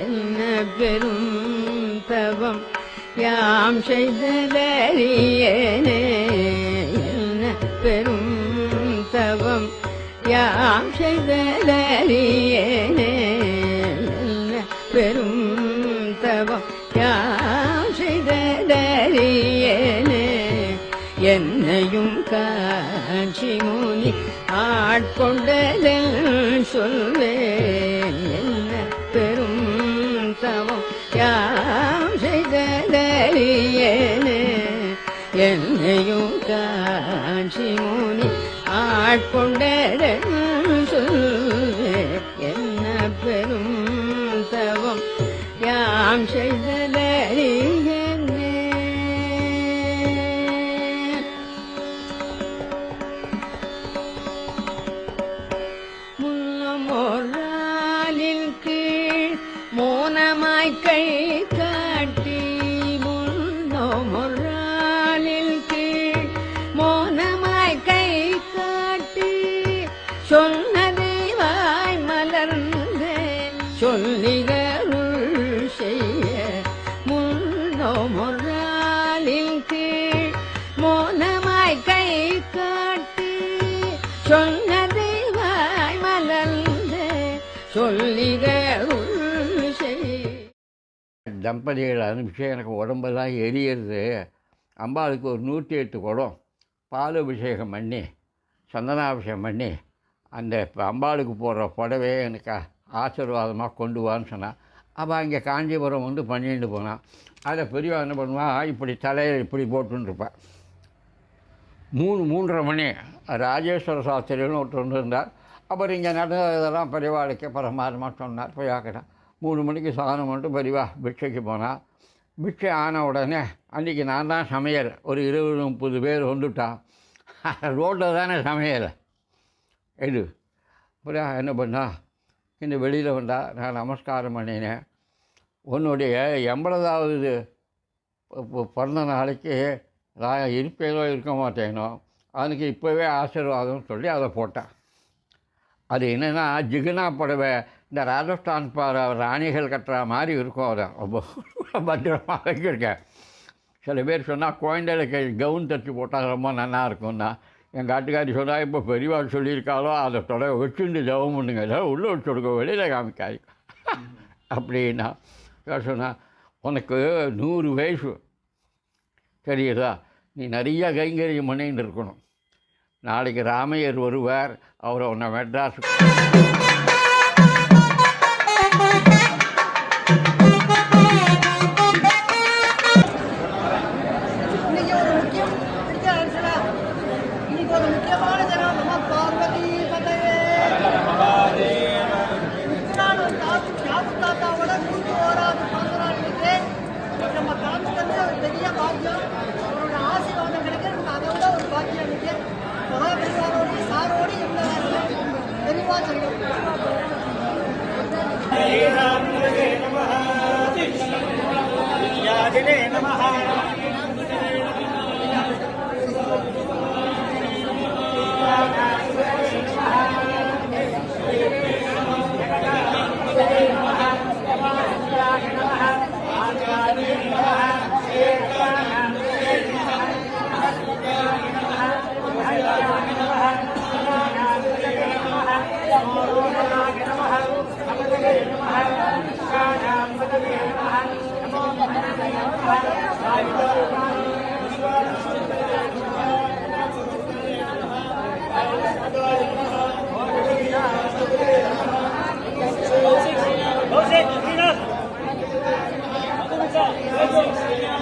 என்ன பெரும் தவம் யாம் செய்ததறியேனே, என்ன பெரும் தவம் யாம் செய்ததறியேனே, என்ன பெரும் தவம் யாம் செய்ததறியேனே, என்னையும் காட்சி முனி ஆட்கொண்டதென் சொல்வேன், என்ன பெரும் தவம் யாம் செய்ததறியேனே, என்னையும் காட்சி முனி ஆட்கொண்டதென் சொல்வேன், என்ன பெரும் தவம் யாம் செய்ததறியேனே. முன்னமொராலின் கீழ் மோனமாய் கை காட்டி, முன்னமொராலின் கீழ் மோனமாய் கை காட்டி, சொன்னதை வாய் மலர்ந்து சொல்லிகருள் செய்ய, முன்னமொராலின் கீழ் மோனமாய் கை காட்டி, சொன்னதை வாய் மலர்ந்து சொல்லிகருள் செய்ய. தம்பதிகள் அனுப்பிச்சு எனக்கு உடம்பெல்லாம் எரியறது. அம்பாளுக்கு ஒரு 108 குடம் பால் அபிஷேகம் பண்ணி சந்தனாபிஷேகம் பண்ணி அந்த அம்பாளுக்கு போடுற புடவையே எனக்கு ஆசீர்வாதமாக கொண்டு வான்னு சொன்னான். அப்போ அங்கே காஞ்சிபுரம் வந்து பண்ணிட்டு போனான். அதை பெரியவா என்ன பண்ணுவான், இப்படி தலையில் இப்படி போட்டுருப்பான். 3:30 மணி ராஜேஸ்வர சாஸ்திரின்னு ஒருத்தர் இருந்தார். அப்புறம் இங்கே நடந்ததெல்லாம் பெரியவாளுக்கு பரமாத்மா சொன்னார். போய் ஆக்கிட்டான். 3 மணிக்கு சாதனம் மட்டும் பெரியவா பிட்சைக்கு போனான். பிட்சை ஆன உடனே அன்றைக்கி நான் தான் சமையல். ஒரு 20-30 பேர் வந்துட்டான். ரோட்டில் தானே சமையல் இது. அப்புறம் என்ன பண்ணா, இந்த வெளியில் வந்தா. நான் நமஸ்காரம் பண்ணினேன். உன்னுடைய 80வது பிறந்த நாளைக்கு நான் இருப்பேனோ இருக்க மாட்டேனோ, அதுக்கு இப்போவே ஆசீர்வாதம்னு சொல்லி அதை போட்டேன். அது என்னென்னா ஜிகுனா புடவை, இந்த ராஜஸ்தான் ராணிகள் கட்டுற மாதிரி இருக்கும். அதை ரொம்ப பத்திரமாக வச்சுருக்கேன். சில பேர் சொன்னால் குழந்தைகளுக்கு கவுன் தச்சு போட்டால் ரொம்ப நல்லா இருக்கும்னா, எங்கள் காட்டுக்காரி சொன்னால் இப்போ பெரியவா சொல்லியிருக்காலோ அதை தொடை வச்சுட்டு ஜபம் பண்ணுங்க, ஏதாவது உள்ளே வச்சு கொடுக்க, வெளியில் காமிக்காது அப்படின்னா சொன்னால், உனக்கு 100 வயசு தெரியுதா, நீ நிறைய கைங்கரியம் பண்ணின்னு இருக்கணும். நாளைக்கு ராமையர் வருவார், அவரை உன்னை மெட்ராஸ் Go,